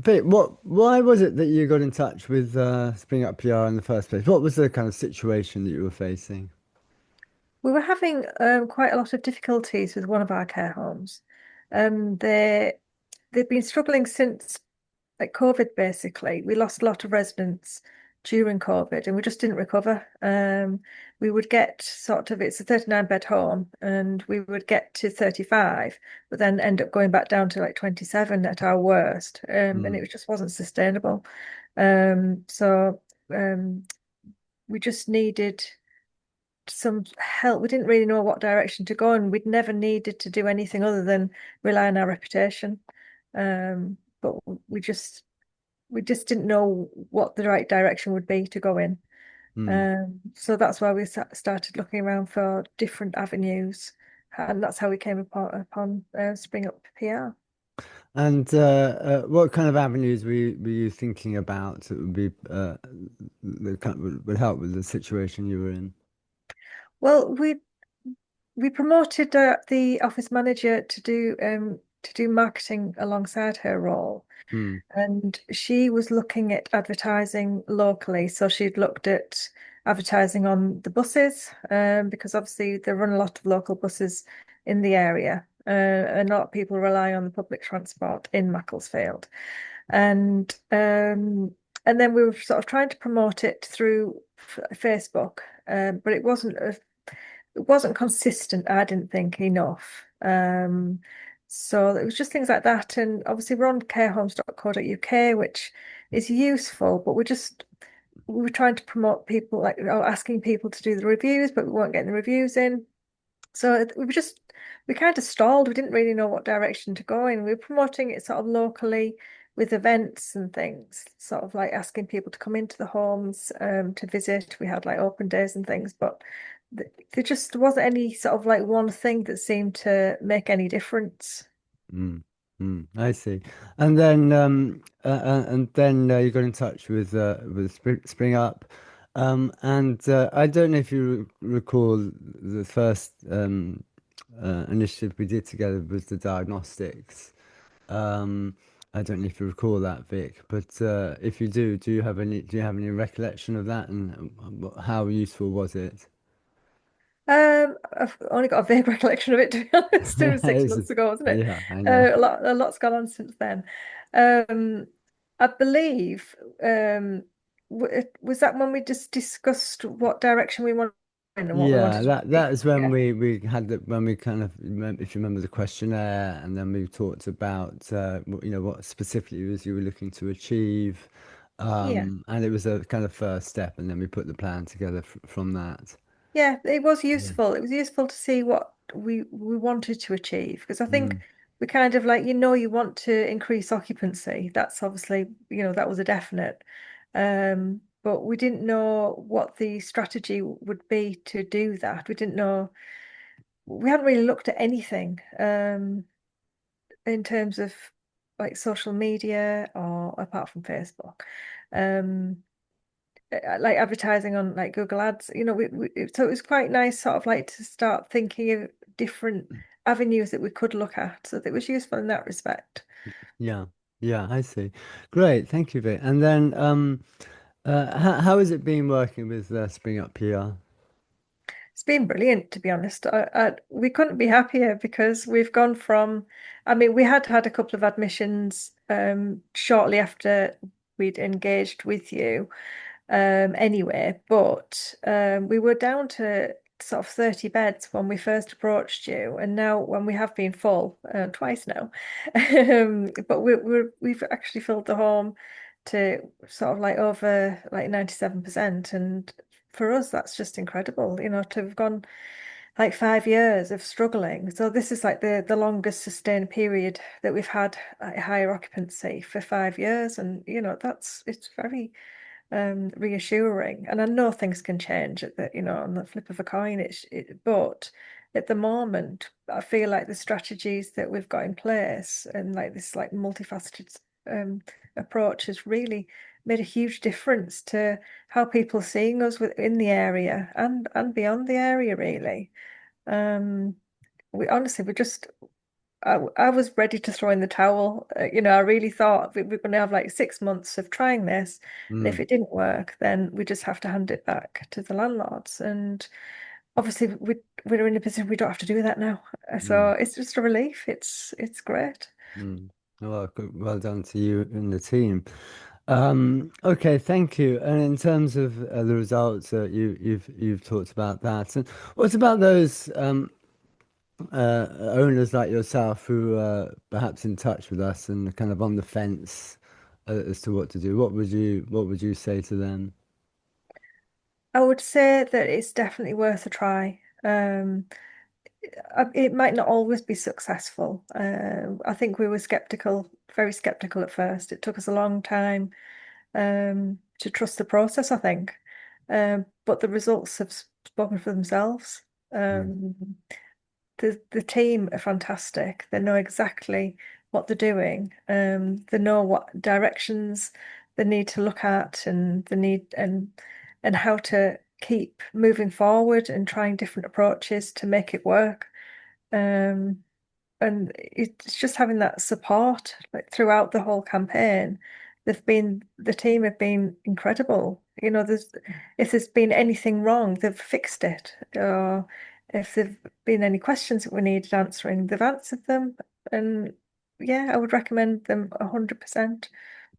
Vic, why was it that you got in touch with Springup PR in the first place? What was the kind of situation that you were facing? We were having quite a lot of difficulties with one of our care homes. They they've been struggling since like COVID, basically. We lost a lot of residents during COVID and we just didn't recover. We would get sort of, it's a 39 bed home, and we would get to 35, but then end up going back down to like 27 at our worst. And Mm, it just wasn't sustainable. So we just needed some help. We didn't really know what direction to go, and we'd never needed to do anything other than rely on our reputation. But we just didn't know what the right direction would be to go in. mm. So that's why we started looking around for different avenues, and that's how we came upon Springup PR. And what kind of avenues were you thinking about that would be that would help with the situation you were in? Well, we promoted the office manager to do marketing alongside her role. Mm, And she was looking at advertising locally. So she'd looked at advertising on the buses, because obviously they run a lot of local buses in the area. And a lot of people rely on the public transport in Macclesfield. And and then we were sort of trying to promote it through Facebook, but it wasn't consistent, I didn't think, enough. So it was just things like that. And obviously we're on carehomes.co.uk, which is useful, but we were trying to promote people, like, or asking people to do the reviews, but we weren't getting the reviews in. So we kind of stalled. We didn't really know what direction to go in. We were promoting it sort of locally with events and things, sort of like asking people to come into the homes to visit. We had like open days and things, but there just wasn't any sort of like one thing that seemed to make any difference. mm, I see. And then you got in touch with Spring Up, and I don't know if you recall the first initiative we did together was the diagnostics. Um, I don't know if you recall that, Vic, but if you do, do you have any recollection of that, and how useful was it? I've only got a vague recollection of it, to be honest. It was six It's- months ago, wasn't it? yeah, I know. A lot's gone on since then. Um, I believe, was that when we just discussed what direction we wanted and what we Yeah, wanted to that achieve? is when Yeah, we had the when we kind of if you remember the questionnaire, and then we talked about what specifically it was you were looking to achieve, yeah. and it was a kind of first step, and then we put the plan together f from that. Yeah, it was Yeah. useful. It was useful to see what we wanted to achieve, because I think Mm, we kind of like, you want to increase occupancy. That's obviously, that was a definite. But we didn't know what the strategy would be to do that. We didn't know, we hadn't really looked at anything in terms of like social media or apart from Facebook. Um, like advertising on like Google Ads, so it was quite nice sort of like to start thinking of different avenues that we could look at. So it was useful in that respect. yeah, yeah, I see. Great, thank you, Vic. And then how has it been working with Spring Up PR? It's been brilliant, to be honest. We couldn't be happier because we've gone from, I mean, we had a couple of admissions shortly after we'd engaged with you, anyway, but we were down to sort of 30 beds when we first approached you, and now when we have been full twice now, but we've actually filled the home to sort of like over like 97%, and for us that's just incredible, to have gone like 5 years of struggling. So this is like the longest sustained period that we've had at higher occupancy for 5 years, and it's very reassuring. And I know things can change at on the flip of a coin. But at the moment, I feel like the strategies that we've got in place and like this like multifaceted um, approach has really made a huge difference to how people are seeing us within the area and beyond the area, really. Um, we honestly, we're just I was ready to throw in the towel. I really thought we were going to have like 6 months of trying this, and if Mm, it didn't work, then we just have to hand it back to the landlords. And obviously, we're in a position we don't have to do that now. So mm, it's just a relief. It's great. mm. Well, well done to you and the team. Okay, thank you. And in terms of the results, you've talked about that. And what about those owners like yourself who are perhaps in touch with us and kind of on the fence as to what to do? What would you say to them? I would say that it's definitely worth a try. It might not always be successful. I think we were skeptical, very skeptical at first. It took us a long time to trust the process, I think. But the results have spoken for themselves. Mm, Um, the team are fantastic. They know exactly what they're doing. They know what directions they need to look at, and they need and how to keep moving forward and trying different approaches to make it work. Um, and it's just having that support like throughout the whole campaign. The team have been incredible. If there's been anything wrong, they've fixed it. Or if there've been any questions that we needed answering, they've answered them. And yeah, I would recommend them 100%.